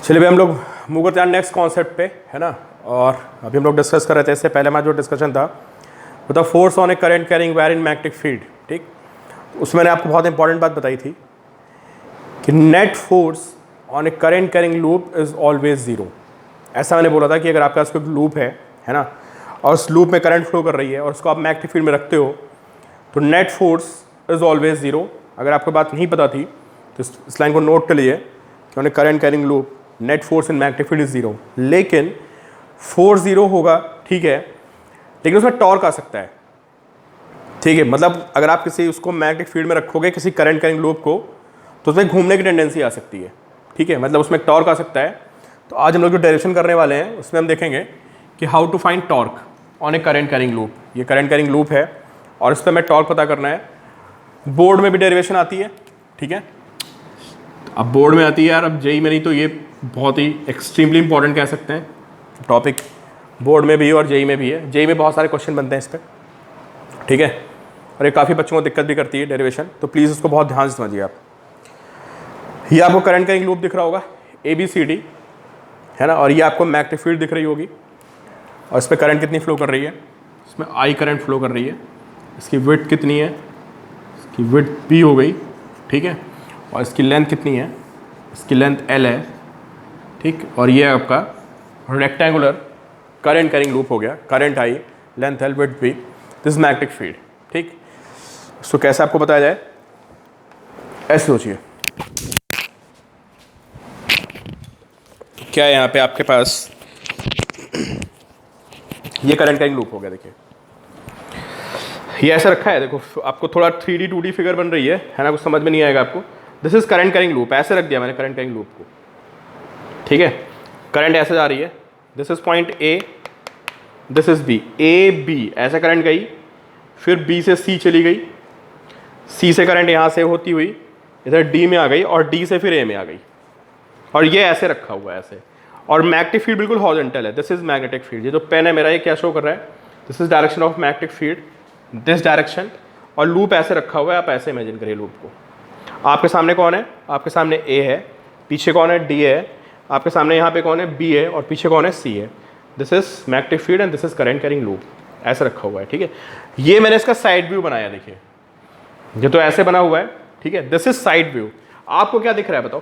चलिए भाई हम लोग मूव करते हैं नेक्स्ट कॉन्सेप्ट पे, है ना। और अभी हम लोग डिस्कस कर रहे थे, इससे पहले हमारा जो डिस्कशन था वो था force on a current carrying wire in magnetic field. ठीक, उसमें मैंने आपको बहुत इंपॉर्टेंट बात बताई थी कि net force on a current carrying loop is always zero. ऐसा मैंने बोला था कि अगर आपके पास कोई लूप है ना, और उस लूप में करंट फ्लो कर रही है और उसको आप मैग्नेटिक फील्ड में रखते हो तो net force is always zero. अगर आपको बात नहीं पता थी तो इस लाइन को नोट कर लिए कि on a current carrying loop net force in magnetic field is zero. लेकिन फोर्स ज़ीरो होगा, ठीक है, लेकिन उसमें टॉर्क आ सकता है। ठीक है, मतलब अगर आप किसी उसको मैग्नेटिक फील्ड में रखोगे किसी करंट कैरिंग लूप को तो उसमें घूमने की टेंडेंसी आ सकती है। ठीक है, मतलब उसमें टॉर्क आ सकता है। तो आज हम लोग जो डेरिवेशन करने वाले हैं उसमें हम देखेंगे कि how to find torque on a current carrying loop. ये करंट कैरिंग लूप है और इस पर हमें टॉर्क पता करना है। बोर्ड में भी डेरिवेशन आती है, ठीक है, अब बोर्ड में आती है यार, अब जेई में नहीं तो ये बहुत ही एक्सट्रीमली इंपॉर्टेंट कह सकते हैं टॉपिक। बोर्ड में भी और जेई में भी है, जेई में बहुत सारे क्वेश्चन बनते हैं इस पर, ठीक है, और ये काफ़ी बच्चों को दिक्कत भी करती है डेरिवेशन, तो प्लीज़ उसको बहुत ध्यान से समझिए आप। ये आपको करंट कैरिंग लूप दिख रहा होगा ABCD, है ना, और ये आपको मैग्नेटिक फील्ड दिख रही होगी और इस पर करंट कितनी फ्लो कर रही है, इसमें I करंट फ्लो कर रही है। इसकी विड्थ कितनी है, इसकी विड्थ B हो गई, ठीक है, और इसकी लेंथ कितनी है, इसकी लेंथ L है, ठीक, और ये आपका रेक्टेंगुलर करंट कैरिंग लूप हो गया। Current I, length L, width B, this magnetic field. ठीक, इसको कैसे आपको बताया जाए, ऐसे सोचिए, क्या है यहाँ पे आपके पास ये करंट कैरिंग लूप हो गया। देखिए ये ऐसा रखा है, देखो आपको थोड़ा 3D 2D फिगर बन रही है ना, कुछ समझ में नहीं आएगा आपको। This is current carrying loop, ऐसे रख दिया मैंने करंट कैरिंग लूप को, ठीक है, करंट ऐसे जा रही है, this is point A, this is B, A B ऐसे करंट गई, फिर B से C चली गई, C से करंट यहाँ से होती हुई इधर D में आ गई और D से फिर A में आ गई, और ये ऐसे रखा हुआ है ऐसे, और मैग्नेटिक फील्ड बिल्कुल हॉरिजॉन्टल है। This is magnetic field. ये जो पेन है मेरा ये क्या शो कर रहा है, this is direction of magnetic field, this direction, और लूप ऐसे रखा हुआ है। आप ऐसे इमेजिन करिए लूप को। आपके सामने कौन है, आपके सामने A है, पीछे कौन है, D है, आपके सामने यहाँ पे कौन है, B है, और पीछे कौन है, C है। This is magnetic field and this is current carrying loop, ऐसे रखा हुआ है, ठीक है। ये मैंने इसका साइड व्यू बनाया, देखिए ये तो ऐसे बना हुआ है, ठीक है, दिस इज साइड व्यू। आपको क्या दिख रहा है बताओ,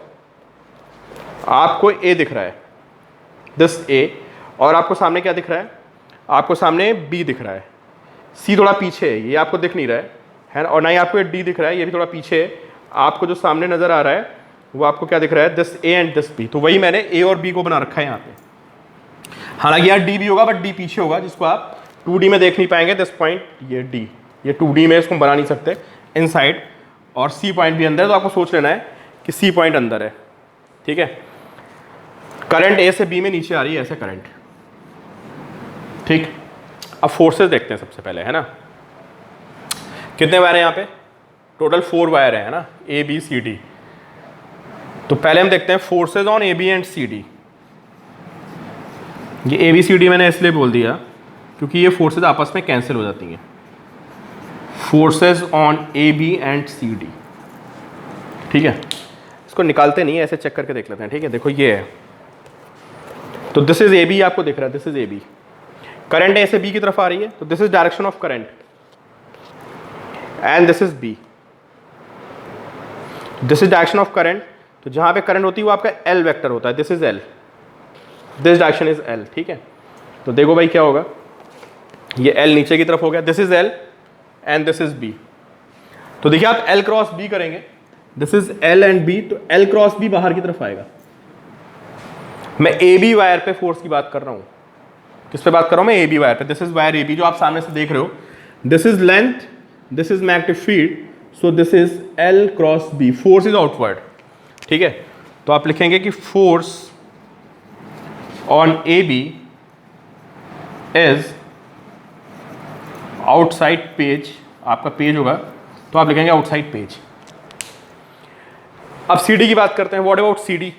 आपको A दिख रहा है, दिस A, और आपको सामने क्या दिख रहा है, आपको सामने B दिख रहा है, C थोड़ा पीछे है, ये आपको दिख नहीं रहा है ना, और ना ही आपको D दिख रहा है, ये भी थोड़ा पीछे है। आपको जो सामने नजर आ रहा है वो आपको क्या दिख रहा है, this A and this B, तो वही मैंने A और B को बना रखा है यहाँ पे। हालांकि यार D भी होगा बट D पीछे होगा, जिसको आप 2D में देख नहीं पाएंगे। दिस पॉइंट ये D, ये 2D में इसको बना नहीं सकते इनसाइड, और C पॉइंट भी अंदर है, तो आपको सोच लेना है कि C पॉइंट अंदर है, ठीक है। करंट A से B में नीचे आ रही है ऐसे करंट, ठीक। अब फोर्सेस देखते हैं सबसे पहले, है ना, कितने वायर हैं यहाँ पे, टोटल 4 वायर है ना, A B C D। तो पहले हम देखते हैं forces on AB and CD। ये ABCD मैंने इसलिए बोल दिया क्योंकि ये फोर्सेज आपस में कैंसिल हो जाती हैं। Forces on AB and CD, ठीक है, इसको निकालते नहीं है, ऐसे चेक करके देख लेते हैं, ठीक है। देखो ये है, तो दिस इज AB, आपको दिख रहा है, this is AB, current A से B की तरफ आ रही है, तो this is direction of current, and this is B, this is direction of current. तो जहां पे करंट होती है वो आपका L वेक्टर होता है, this is L, this direction is L, ठीक है। तो देखो भाई क्या होगा, ये L नीचे की तरफ हो गया, this is L and this is B। तो देखिए आप L क्रॉस B करेंगे, this is L and B, तो L क्रॉस B बाहर की तरफ आएगा। मैं AB वायर पे फोर्स की बात कर रहा हूं, किस पे बात कर रहा हूं मैं, AB वायर पे। दिस इज वायर AB जो आप सामने से देख रहे हो, this is length, this is magnetic field, so this is L cross B, force is outward, ठीक है। तो आप लिखेंगे कि force on AB is outside page, आपका पेज होगा तो आप लिखेंगे आउटसाइड पेज। अब CD की बात करते हैं, व्हाट अबाउट CD।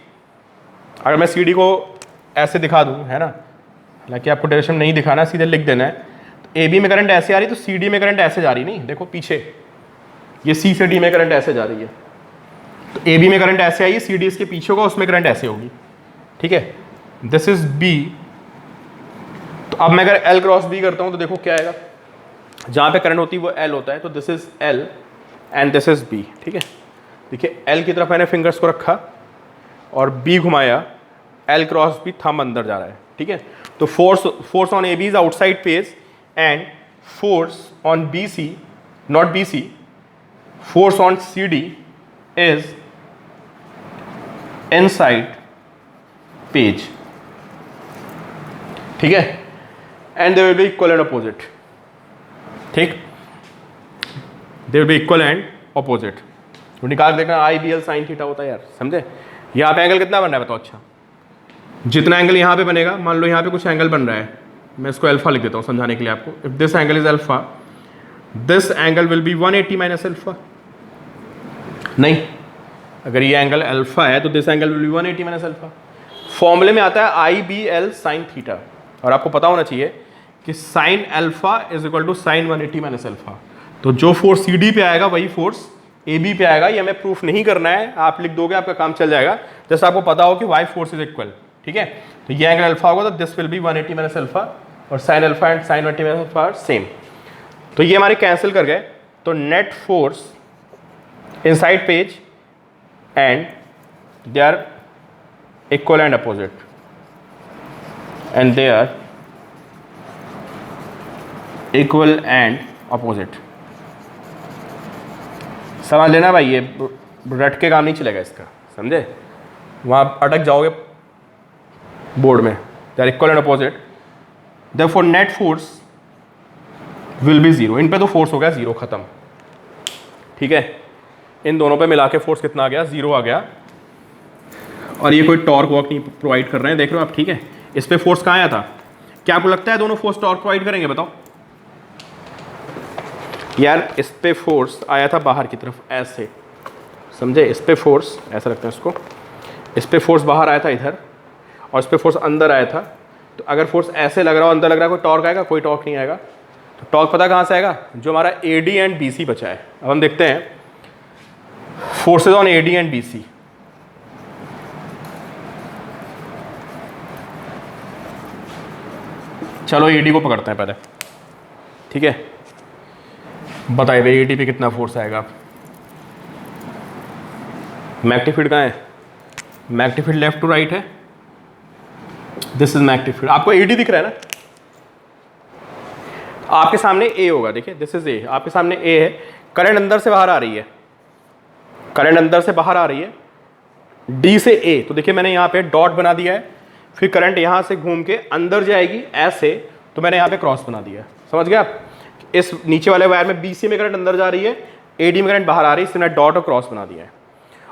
अगर मैं CD को ऐसे दिखा दूं, है ना, हालांकि आपको डायरेक्शन नहीं दिखाना, सीधे लिख देना है, तो AB में करंट ऐसे आ रही, तो CD में करंट ऐसे जा रही, नहीं देखो पीछे, ये C से D में करंट ऐसे जा रही है, तो AB में करंट ऐसे आई है, CD इसके पीछे होगा, उसमें करंट ऐसे होगी, ठीक है, दिस इज बी। तो अब मैं अगर एल क्रॉस बी करता हूं तो देखो क्या आएगा, जहां पे करंट होती है वो एल होता है, तो this is L and this is B. ठीक है, देखिए एल की तरफ मैंने फिंगर्स को रखा और बी घुमाया, एल क्रॉस बी, थंब अंदर जा रहा है। ठीक है, तो force on A B is outside page and force on B C, not B C, force on C D is inside page. ठीक है, and they will be equal and opposite. ठीक, they will be equal and opposite. तो निकाल देखना I B L sine theta होता है यार, समझे। यहाँ पे एंगल कितना बन रहा है बताओ। अच्छा, जितना एंगल यहाँ पे बनेगा, मान लो यहाँ पे कुछ एंगल बन रहा है, मैं इसको अल्फा लिख देता हूँ समझाने के लिए आपको। If this angle is alpha, this angle will be 180 minus alpha. नहीं, अगर ये एंगल अल्फा है तो this angle will be 180 minus alpha. फॉर्मूले में आता है I B L sine theta, और आपको पता होना चाहिए कि sine alpha is equal to sine 180 minus alpha. तो जो फोर्स सी डी पे आएगा वही फोर्स ए बी पे आएगा। ये हमें प्रूफ नहीं करना है, आप लिख दोगे आपका काम चल जाएगा, जैसे आपको पता हो कि वाई फोर्स इज इक्वल। ठीक है, तो ये एंगल अल्फा होगा तो this will be 180 minus alpha, और sine alpha and sine 180 minus alpha are same. तो ये हमारे कैंसिल कर गए, तो net force inside page and they are equal and opposite, and they are equal and opposite. समझ लेना भाई, ये रट के काम नहीं चलेगा इसका, समझे, वहां अटक जाओगे बोर्ड में। They are equal and opposite, therefore net force will be zero. इन पे तो फोर्स हो गया जीरो, खत्म। ठीक है, इन दोनों पे मिला के फोर्स कितना आ गया, जीरो आ गया। और ये कोई टॉर्क वॉर्क नहीं प्रोवाइड कर रहे हैं, देख रहे हो आप। ठीक है, इस पे फोर्स कहाँ आया था, क्या आपको लगता है दोनों फोर्स टॉर्क प्रोवाइड करेंगे बताओ यार। इस पे फोर्स आया था बाहर की तरफ ऐसे, समझे, इस पे फोर्स ऐसा लगता है इसको, इस पे फोर्स बाहर आया था इधर, और इस पे फोर्स अंदर आया था। तो अगर फोर्स ऐसे लग रहा हो, अंदर लग रहा है, कोई टॉर्क आएगा, कोई टॉर्क नहीं आएगा। तो टॉर्क पता कहाँ से आएगा, जो हमारा A D and B C बचा है। अब हम देखते हैं forces on A D and B C. चलो ए डी को पकड़ते हैं पहले। ठीक है, बताइए भाई ए डी पे कितना फोर्स आएगा। मैग्नेटिक फील्ड कहाँ है, magnetic field left to right है, दिस इज मैग्नेटिक फील्ड। आपको ए डी दिख रहा है ना, आपके सामने ए होगा, देखिए दिस इज ए, आपके सामने ए है। करंट अंदर से बाहर आ रही है, करंट अंदर से बाहर आ रही है डी से ए। तो देखिए मैंने यहाँ पे डॉट बना दिया है, फिर करंट यहाँ से घूम के अंदर जाएगी ऐसे, तो मैंने यहाँ पे क्रॉस बना दिया। समझ गया आप, इस नीचे वाले वायर में बी सी में करंट अंदर जा रही है, ए डी में करंट बाहर आ रही है, इसलिए मैंने डॉट और क्रॉस बना दिया है।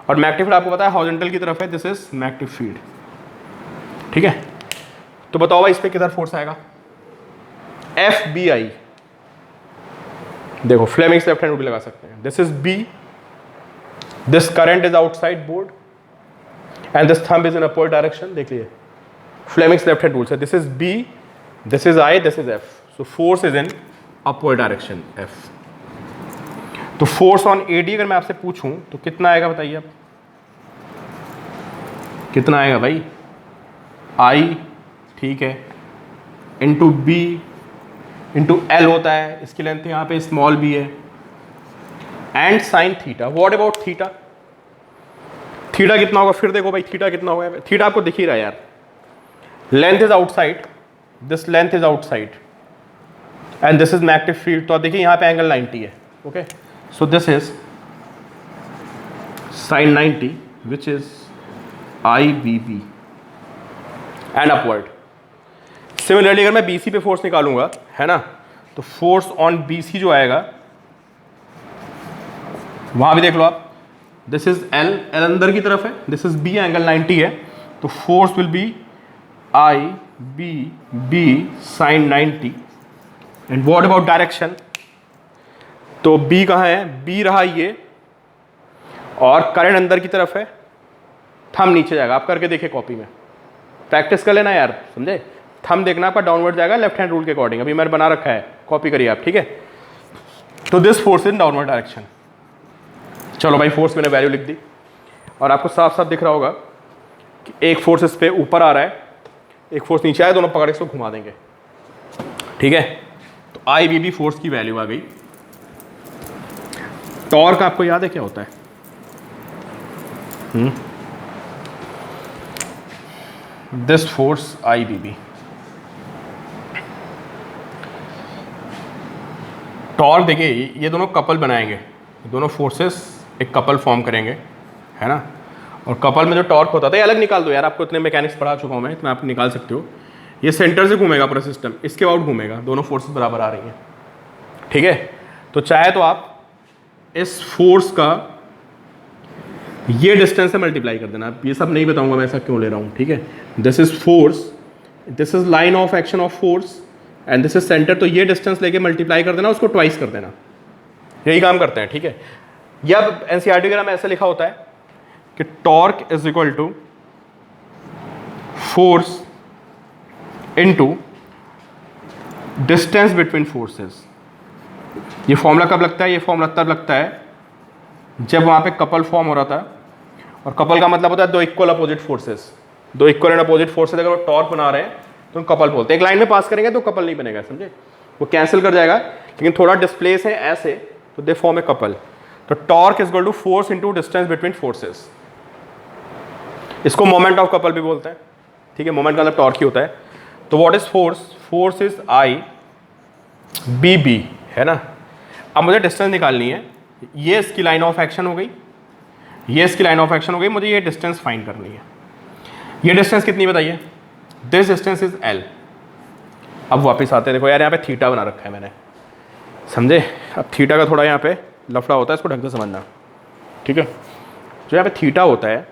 और मैग्नेटिक फील्ड आपको पता है हॉरिजॉन्टल की तरफ है, दिस इज मैग्नेटिक फील्ड। ठीक है, तो बताओ भाई इस पर किधर फोर्स आएगा, एफ बी आई। देखो फ्लेमिंग्स लेफ्ट हैंड रूल लगा सकते हैं, this is B, this current is outside board and this thumb is in upward direction. देख लीजिए फ्लेमिंग्स लेफ्ट हैंड रूल से, this is B, this is I, this is F, so force is in upward direction F. तो force on A D अगर मैं आपसे पूछूं तो कितना आएगा बताइए आप, कितना आएगा भाई, आई, ठीक है, इंटू बी इंटू एल होता है, इसकी लेंथ यहाँ पे स्मॉल बी है, and sine theta. What about theta, theta कितना होगा फिर देखो भाई, थीटा कितना होगा, थीटा आपको दिख ही रहा है यार, length is outside, this length is outside and this is magnetic field. तो आप देखिए यहाँ पे एंगल 90 है, okay, so this is sine 90 which is I B B and upward. Similarly अगर मैं BC पे फोर्स निकालूंगा, है ना, तो फोर्स ऑन BC जो आएगा वहां भी देख लो आप, दिस इज L, L अंदर की तरफ है, दिस इज B, एंगल 90 है, तो force will be I B B sine 90। And what about direction, तो B कहाँ है, B रहा ये, और करंट अंदर की तरफ है, थंब नीचे जाएगा। आप करके देखिए कॉपी में, प्रैक्टिस कर लेना यार, समझे, थंब देखना आपका डाउनवर्ड जाएगा लेफ्ट हैंड रूल के अकॉर्डिंग, अभी मैंने बना रखा है, कॉपी करिए आप। ठीक है, तो this force in downward direction. चलो भाई फोर्स मैंने वैल्यू लिख दी, और आपको साफ साफ दिख रहा होगा कि एक फोर्स इस पे ऊपर आ रहा है, एक फोर्स नीचे आया, दोनों पकड़ के इसको घुमा देंगे। ठीक है, तो आई बी बी फोर्स की वैल्यू आ गई। टॉर्क आपको याद है क्या होता है? This force I B B, torque देखिए ये दोनों कपल बनाएंगे, दोनों फोर्सेस एक कपल फॉर्म करेंगे, है ना। और कपल में जो टॉर्क होता था, ये अलग निकाल दो यार, आपको इतने मैकेनिक्स पढ़ा चुका हूँ मैं, इतना आप निकाल सकते हो। ये सेंटर से घूमेगा पूरा सिस्टम, इसके आउट घूमेगा, दोनों फोर्सेस बराबर आ रही हैं। ठीक है, तो चाहे तो आप इस फोर्स का ये डिस्टेंस से मल्टीप्लाई कर देना। ये सब नहीं बताऊंगा मैं ऐसा क्यों ले रहा हूँ। ठीक है, this is force, this is line of action of force and this is centre, तो ये डिस्टेंस लेके मल्टीप्लाई कर देना, उसको ट्वाइस कर देना, यही काम करते हैं। ठीक है, या एनसीईआरटी वगैरह में ऐसा लिखा होता है कि torque is equal to force into distance between forces. ये फॉर्मूला कब लगता है? ये फॉर्मूला तब लगता है जब वहां पे कपल फॉर्म हो रहा था, और कपल का मतलब होता है दो इक्वल अपोजिट फोर्सेस, दो इक्वल एंड अपोजिट फोर्सेस अगर वो टॉर्क बना रहे हैं तो कपल बोलते हैं। एक लाइन में पास करेंगे तो कपल नहीं बनेगा, समझे, वो कैंसिल कर जाएगा, लेकिन थोड़ा डिस्प्लेस है ऐसे तो दे फॉर्म ए कपल। तो torque is equal to force into distance between forces. इसको मोमेंट ऑफ कपल भी बोलते हैं। ठीक है, मोमेंट का मतलब टॉर्क ही होता है। तो what is force? Force is I B B, है ना। अब मुझे डिस्टेंस निकालनी है, ये इसकी लाइन ऑफ एक्शन हो गई, ये इसकी लाइन ऑफ एक्शन हो गई, मुझे ये डिस्टेंस फाइंड करनी है। ये डिस्टेंस कितनी बताइए? This distance is L. अब वापस आते हैं, देखो यार यहाँ पे थीटा बना रखा है मैंने, समझे। अब थीटा का थोड़ा यहाँ पे लफड़ा होता है, इसको ढंग से समझना। ठीक है, जो यहाँ पे थीटा होता है,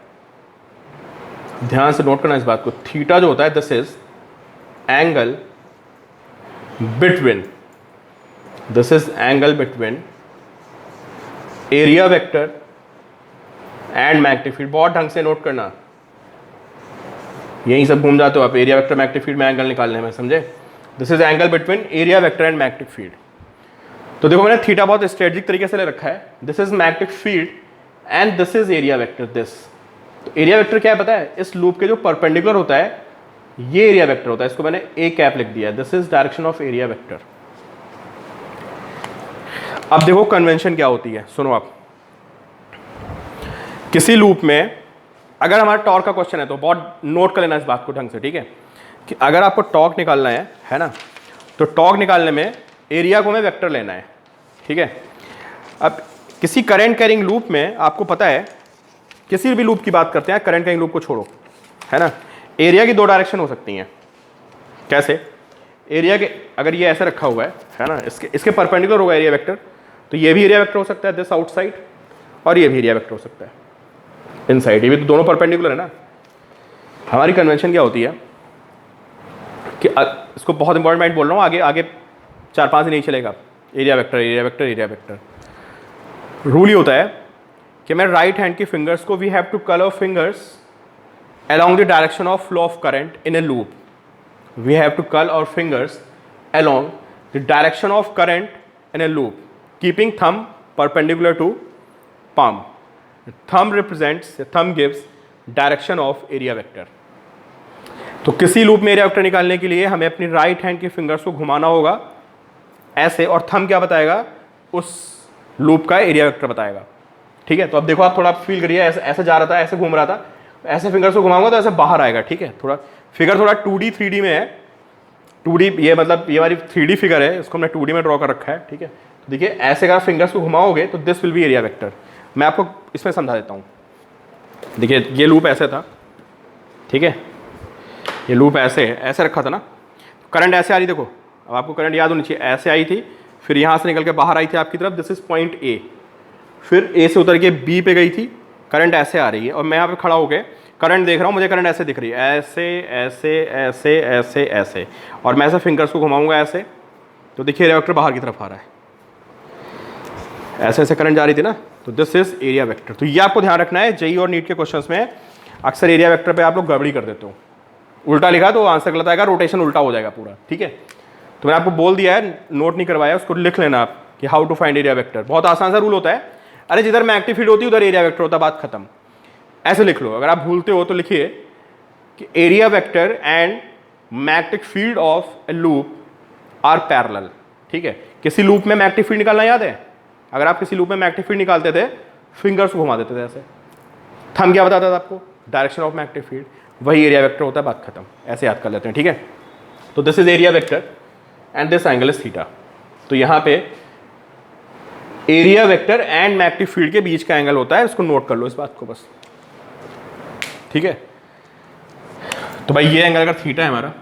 ध्यान से नोट करना इस बात को। थीटा जो होता है, this is angle between, this is angle between area vector and magnetic field. बहुत ढंग से नोट करना, यहीं सब घूम जाते हो आप एरिया वेक्टर मैग्नेटिक फील्ड में एंगल निकालने में, समझे। This is angle between area vector and magnetic field. तो देखो मैंने थीटा बहुत स्ट्रेटेजिक तरीके से ले रखा है। This is magnetic field and this is area vector. This, तो एरिया वेक्टर क्या है पता है? इस लूप के जो परपेंडिकुलर होता है ये एरिया वेक्टर होता है, इसको मैंने ए कैप लिख दिया। This is direction of area vector. अब देखो कन्वेंशन क्या होती है, सुनो आप। किसी लूप में अगर हमारा टॉर्क का क्वेश्चन है तो बहुत नोट कर लेना इस बात को ढंग से, ठीक है, कि अगर आपको टॉर्क निकालना है ना, तो टॉर्क निकालने में एरिया को हमें वेक्टर लेना है। ठीक है, अब किसी करंट कैरिंग लूप में आपको पता है, किसी भी लूप की बात करते हैं, करंट कैरिंग लूप को छोड़ो, है ना, एरिया की दो डायरेक्शन हो सकती हैं। कैसे? एरिया के अगर ये ऐसे रखा हुआ है ना, इसके परपेंडिकुलर होगा एरिया वेक्टर, तो ये भी एरिया वेक्टर हो सकता है दिस आउटसाइड, और ये भी एरिया वेक्टर हो सकता है इनसाइड। ये भी तो दोनों परपेंडिकुलर है ना। हमारी कन्वेंशन क्या होती है कि इसको बहुत इंपॉर्टेंट पॉइंट बोल रहा हूँ, आगे आगे 4-5 नहीं चलेगा। Area vector area vector area vector, rule ही होता है कि मैं राइट हैंड की फिंगर्स को, we have to colour fingers along the direction of flow of current in a loop. We have to curl our fingers along the direction of current in a loop, keeping thumb perpendicular to palm. The thumb gives direction of area vector. तो किसी loop में area vector निकालने के लिए हमें अपनी right hand की fingers को घुमाना होगा ऐसे, और थंब क्या बताएगा? उस लूप का एरिया वेक्टर बताएगा। ठीक है, तो अब देखो आप थोड़ा फील करिए, ऐसे ऐसे जा रहा था, ऐसे घूम रहा था, ऐसे फिंगर्स को घुमाऊंगा तो ऐसे बाहर आएगा। ठीक है, थोड़ा फिगर थोड़ा 2D 3D में है। 2D ये मतलब ये हमारी 3D फिगर है, इसको हमने 2D में ड्रॉ कर रखा है। ठीक है, तो देखिए ऐसे अगर फिंगर्स को घुमाओगे तो this will B area vector. मैं आपको इसमें समझा देता हूँ। देखिए ये लूप ऐसे था, ठीक है, ये लूप ऐसे रखा था ना, करंट ऐसे आ रही, देखो अब आपको करंट याद होनी चाहिए, ऐसे आई थी, फिर यहाँ से निकल के बाहर आई थी आपकी तरफ, दिस इज पॉइंट ए, फिर ए से उतर के बी पे गई थी, करंट ऐसे आ रही है, और मैं यहाँ पे खड़ा होकर करंट देख रहा हूँ, मुझे करंट ऐसे दिख रही है, ऐसे ऐसे ऐसे ऐसे ऐसे, और मैं ऐसे फिंगर्स को घुमाऊंगा ऐसे, तो देखिए एरिया वेक्टर बाहर की तरफ आ रहा है, ऐसे ऐसे करंट जा रही थी ना, तो दिस इज एरिया वेक्टर। तो ये आपको ध्यान रखना है, जेईई और नीट के क्वेश्चंस में अक्सर एरिया वेक्टर पे आप लोग गड़बड़ी कर देते हो, उल्टा लिखा तो आंसर गलत आएगा, रोटेशन उल्टा हो जाएगा पूरा। ठीक है, तो मैंने आपको बोल दिया है, नोट नहीं करवाया, उसको लिख लेना आप कि how to find area vector. बहुत आसान सा रूल होता है, अरे जिधर मैग्नेटिक फील्ड होती है उधर एरिया वेक्टर होता है, बात खत्म। ऐसे लिख लो, अगर आप भूलते हो तो लिखिए कि area vector and magnetic field of a loop are parallel. ठीक है, किसी लूप में मैग्नेटिक फील्ड निकालना याद है? अगर आप किसी लूप में मैग्नेटिक फील्ड निकालते थे, फिंगर्स को घुमा देते थे ऐसे, थंब क्या बताता था आपको? Direction of magnetic field. वही एरिया वेक्टर होता है, बात खत्म। ऐसे याद कर लेते हैं, ठीक है। तो this is area vector and this angle is theta. तो यहां पे area vector and magnetic field के बीच का एंगल होता है, इसको नोट कर लो इस बात को बस, ठीक है। तो भाई ये एंगल अगर थीटा है हमारा,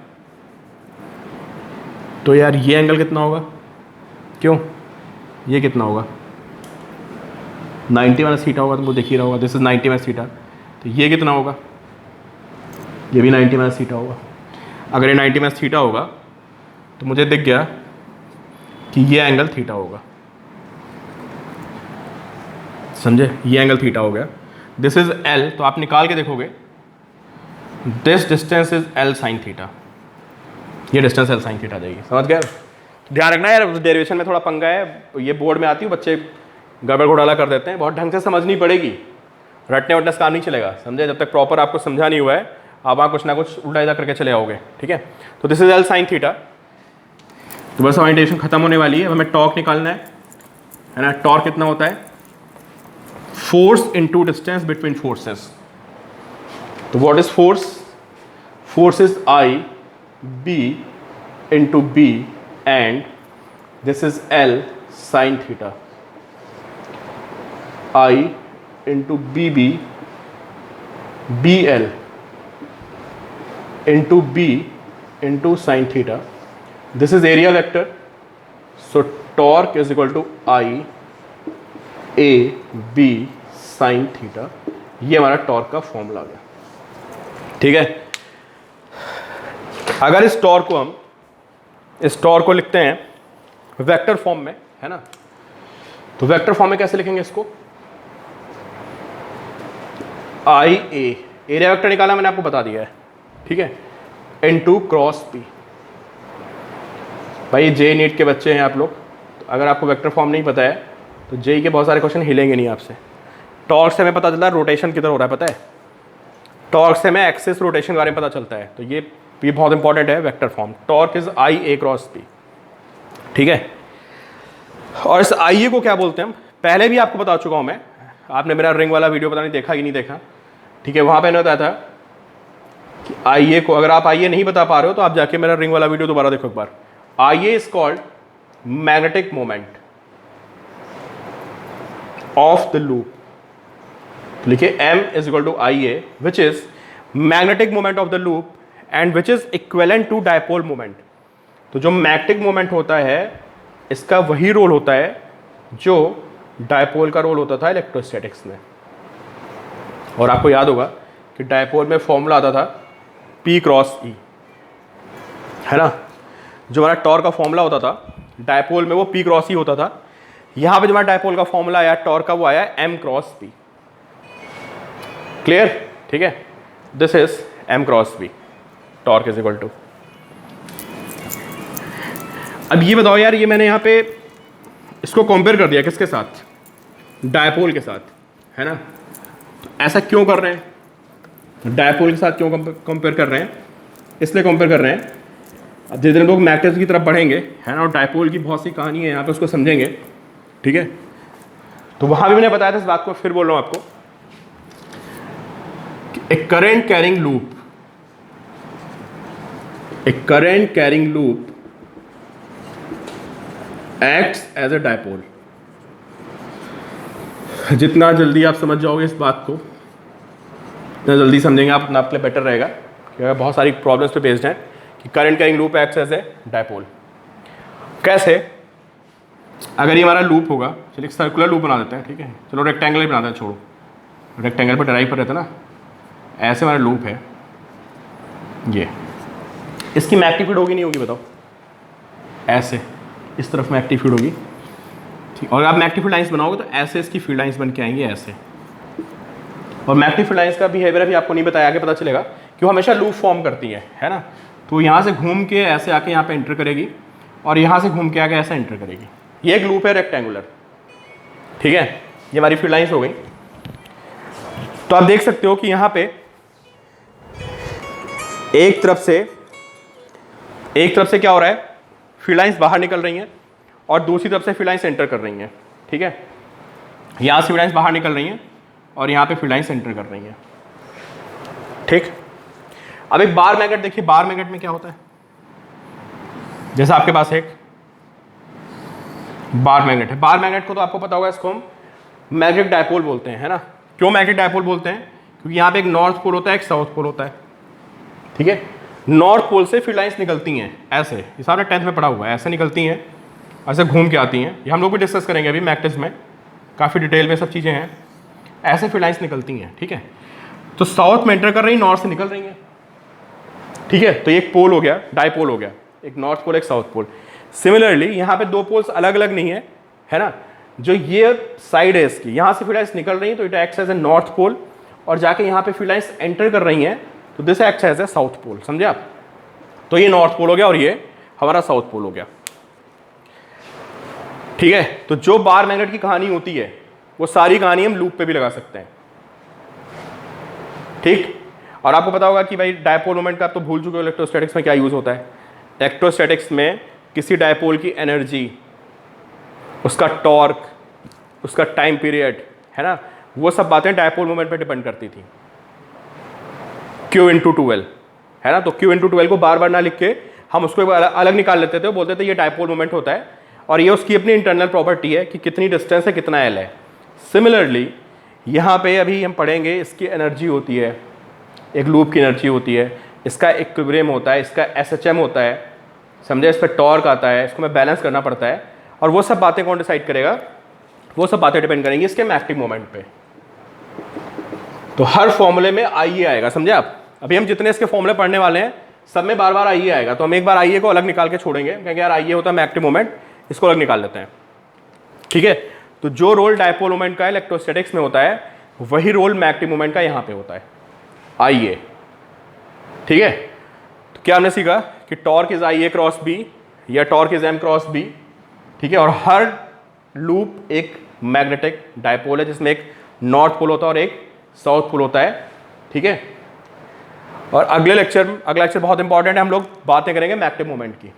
तो यार ये एंगल कितना होगा? क्यों, ये कितना होगा? 90 माइनस थीटा होगा, तुमको दिख ही रहा होगा, दिस इज 90 माइनस थीटा। तो ये कितना होगा? ये भी 90 माइनस थीटा होगा। अगर ये 90 माइनस थीटा होगा तो मुझे दिख गया कि ये एंगल थीटा होगा, समझे? ये एंगल थीटा हो गया। दिस इज एल, तो आप निकाल के देखोगे, this distance is L sine theta, ये डिस्टेंस एल साइन थीटा जाएगी, समझ गए? ध्यान रखना यार, डेरिवेशन में थोड़ा पंगा है, ये बोर्ड में आती है, बच्चे गड़बड़ घोटाला कर देते हैं, बहुत ढंग से समझनी पड़ेगी, रटने वटने से काम नहीं चलेगा, समझे? जब तक प्रॉपर आपको समझा नहीं हुआ है, आप वहाँ कुछ ना कुछ उल्टा सीधा करके चले आओगे, ठीक है। तो this is L sine theta. तो बस हमारी डेरिवेशन खत्म होने वाली है, हमें टॉर्क निकालना है ना। टॉर्क कितना होता है? Force into distance between forces. तो what is force? Force is I B into B and this is L sine theta, I into B B B L into B into sine theta. This is area vector, so torque is equal to I A B sine theta. ये हमारा torque का formula आ गया, ठीक है। अगर इस torque को लिखते हैं वेक्टर फॉर्म में, है ना, तो वेक्टर फॉर्म में कैसे लिखेंगे इसको? आई ए, एरिया वेक्टर निकाला मैंने आपको बता दिया है, ठीक है, इनटू क्रॉस पी। भाई जे नीट के बच्चे हैं आप लोग, तो अगर आपको वेक्टर फॉर्म नहीं पता है तो जे के बहुत सारे क्वेश्चन हिलेंगे नहीं आपसे। टॉर्क से हमें पता चलता है रोटेशन किधर हो रहा है, पता है? टॉर्क से हमें एक्सिस रोटेशन के बारे में पता चलता है, तो ये बहुत इंपॉर्टेंट है vector form. Torque is I A cross P, ठीक है। और इस आई ए को क्या बोलते हैं हम? पहले भी आपको बता चुका हूं मैं, आपने मेरा रिंग वाला वीडियो पता नहीं देखा कि नहीं देखा, ठीक है। वहां पे मैंने बताया था कि आई ए को, अगर आप आई ए नहीं बता पा रहे हो तो आप जाके मेरा रिंग वाला वीडियो दोबारा देखो एक बार। I A is called magnetic moment of the loop. लिखिए m is equal to I A which is magnetic moment of the loop and which is equivalent to dipole moment. तो जो magnetic moment होता है इसका वही role होता है जो डायपोल का रोल होता था इलेक्ट्रोस्टैटिक्स में। और आपको याद होगा कि डायपोल में फॉर्मूला आता था P क्रॉस E, है ना। जो हमारा टॉर्क का फॉर्मूला होता था डायपोल में वो P क्रॉस E होता था। यहां पे जो हमारा डायपोल का फॉर्मूला आया टॉर्क का, वो आया M क्रॉस P। क्लियर, ठीक है। This is M cross P, torque is equal to. अब ये बताओ यार, ये मैंने यहाँ पे इसको कंपेयर कर दिया किसके साथ? डायपोल के साथ, है ना। तो ऐसा क्यों कर रहे हैं? डायपोल के साथ क्यों कंपेयर कर रहे हैं? इसलिए कंपेयर कर रहे हैं, अब जिस दिन लोग मैग्नेटिज्म की तरफ बढ़ेंगे, है ना, और डायपोल की बहुत सी कहानी है यहाँ पे, उसको समझेंगे, ठीक है। तो वहाँ भी मैंने बताया था इस बात को, फिर बोल रहा हूँ आपको, a current carrying loop acts as a dipole। जितना जल्दी आप समझ जाओगे इस बात को, जितना जल्दी समझेंगे आप, उतना आपके लिए बेटर रहेगा, क्योंकि बहुत सारी प्रॉब्लम्स पे बेस्ड हैं कि current carrying loop acts as a dipole. कैसे? अगर ये हमारा लूप होगा, चलिए सर्कुलर लूप बना देते हैं, ठीक है, चलो रेक्टेंगल ही बनाते हैं, छोड़ो रेक्टेंगल पर ड्राइव पर रहता है ना। ऐसे हमारा लूप है ये, इसकी मैग्नेटिक फील्ड होगी नहीं होगी बताओ? ऐसे इस तरफ मैग्नेटिक फील्ड होगी, ठीक। और आप मैग्नेटिक फील्ड लाइंस बनाओगे तो ऐसे इसकी फील्ड लाइंस बन के आएंगी ऐसे। और मैग्नेटिक फील्ड लाइंस का बिहेवियर भी आपको नहीं बताया, आगे पता चलेगा कि वो हमेशा लूप फॉर्म करती है ना। तो यहाँ से घूम के ऐसे आके यहाँ पे एंटर करेगी और यहाँ से घूम के आके ऐसे एंटर करेगी। ये एक लूप है रेक्टेंगुलर, ठीक है। ये हमारी फील्ड लाइंस हो गई। तो आप देख सकते हो कि यहाँ पे एक तरफ से क्या हो रहा है, फील्ड लाइंस बाहर निकल रही हैं और दूसरी तरफ से फील्ड लाइंस एंटर कर रही हैं, ठीक है। यहाँ से फील्ड लाइंस बाहर निकल रही हैं और यहाँ पे फील्ड लाइंस एंटर कर रही हैं, ठीक। अब एक बार मैग्नेट देखिए, बार मैग्नेट में क्या होता है, जैसे आपके पास एक बार मैग्नेट है, बार मैग्नेट को तो आपको पता होगा, इसको हम मैग्नेटिक डायपोल बोलते हैं, है ना। क्यों मैग्नेटिक डायपोल बोलते हैं, क्योंकि यहाँ पे एक नॉर्थ पोल होता है, एक साउथ पोल होता है, ठीक है। नॉर्थ पोल से फील्ड लाइंस निकलती हैं ऐसे, ये सारा 10th में पढ़ा हुआ है, ऐसे निकलती हैं, ऐसे घूम के आती हैं, ये हम लोग भी डिस्कस करेंगे अभी मैग्नेटिक्स में, काफ़ी डिटेल में सब चीज़ें हैं, ऐसे फील्ड लाइंस निकलती हैं, ठीक है। तो साउथ में एंटर कर रही, नॉर्थ से निकल रही हैं, ठीक है। तो एक पोल हो गया, डायपोल हो गया, एक नॉर्थ पोल एक साउथ पोल। सिमिलरली यहाँ पे दो पोल्स अलग अलग नहीं है ना, जो ये साइड है इसकी, यहाँ से फील्ड लाइंस निकल रही हैं तो it acts as a north pole, और जाके यहाँ पे फील्ड लाइंस एंटर कर रही हैं तो this acts as a south pole, समझे आप। तो ये नॉर्थ पोल हो गया और ये हमारा साउथ पोल हो गया, ठीक है। तो जो बार मैग्नेट की कहानी होती है वो सारी कहानी हम लूप पे भी लगा सकते हैं, ठीक। और आपको पता होगा कि भाई डायपोल मोमेंट का आप तो भूल चुके हो इलेक्ट्रोस्टैटिक्स में क्या यूज होता है। इलेक्ट्रोस्टैटिक्स में किसी डायपोल की एनर्जी, उसका टॉर्क, उसका टाइम पीरियड, है ना, वो सब बातें डायपोल मोमेंट पे डिपेंड करती थी। Q/12 है ना, तो Q/12 को बार बार ना लिख के हम उसको अलग निकाल लेते थे, बोलते थे ये डायपोल मोमेंट होता है और ये उसकी अपनी इंटरनल प्रॉपर्टी है कि कितनी डिस्टेंस है, कितना L है। सिमिलरली यहाँ पे अभी हम पढ़ेंगे, इसकी एनर्जी होती है, एक लूप की एनर्जी होती है, इसका इक्विलिब्रियम होता है, इसका SHM होता है, समझे, इस पर टॉर्क आता है, इसको मैं बैलेंस करना पड़ता है, और वो सब बातें कौन डिसाइड करेगा, वो सब बातें डिपेंड करेंगी इसके मैग्नेटिक मोमेंट पे। तो हर फॉर्मूले में आइए आएगा, समझे आप। अभी हम जितने इसके फॉर्मूले पढ़ने वाले हैं सब में बार बार आइए आएगा, तो हम एक बार आइए को अलग निकाल के छोड़ेंगे, क्योंकि यार आइए होता है मैग्नेटिक मोमेंट, इसको अलग निकाल लेते हैं, ठीक है। तो जो रोल डायपोल मोमेंट का इलेक्ट्रोस्टैटिक्स में होता है वही रोल मैग्नेटिक मोमेंट का यहाँ पे होता है, आइए, ठीक है। तो क्या हमने सीखा कि torque is IA cross B या torque is M cross B, ठीक है। और हर लूप एक मैग्नेटिक डायपोल है जिसमें एक नॉर्थ पोल होता है और एक साउथ पोल होता है, ठीक है। और अगला लेक्चर बहुत इंपॉर्टेंट है, हम लोग बातें करेंगे मैग्नेटिक मोमेंट की,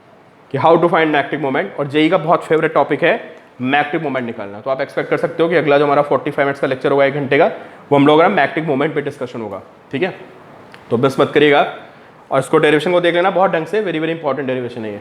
कि how to find magnetic moment, और जेई का बहुत फेवरेट टॉपिक है मैग्नेटिक मोमेंट निकालना। तो आप एक्सपेक्ट कर सकते हो कि अगला जो हमारा 45 मिनट्स का लेक्चर होगा, 1 घंटे का, वो हम लोग मैग्नेटिक मोमेंट पे डिस्कशन होगा, ठीक है। तो बस मत करिएगा और इसको डेरिवेशन को देख लेना बहुत ढंग से, वेरी वेरी इंपॉर्टेंट डेरिवेशन है ये।